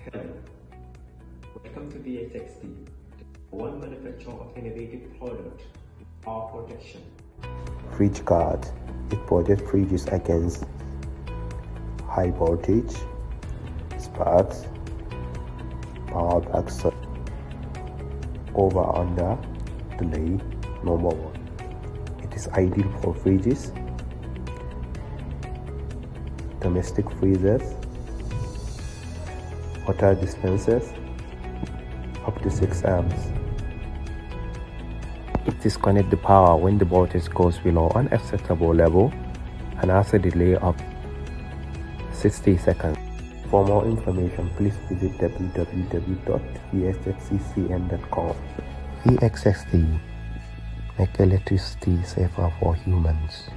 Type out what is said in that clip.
Hello, welcome to BXST, one manufacturer of innovative product, power protection. Fridge guard. It protects fridges against high voltage, sparks, power blocks, over under delay, normal one. It is ideal for fridges, domestic freezers, water dispensers, up to 6 amps. It disconnects the power when the voltage goes below unacceptable level and has a delay of 60 seconds. For more information, please visit www.bxstcm.com. BXST, make electricity safer for humans.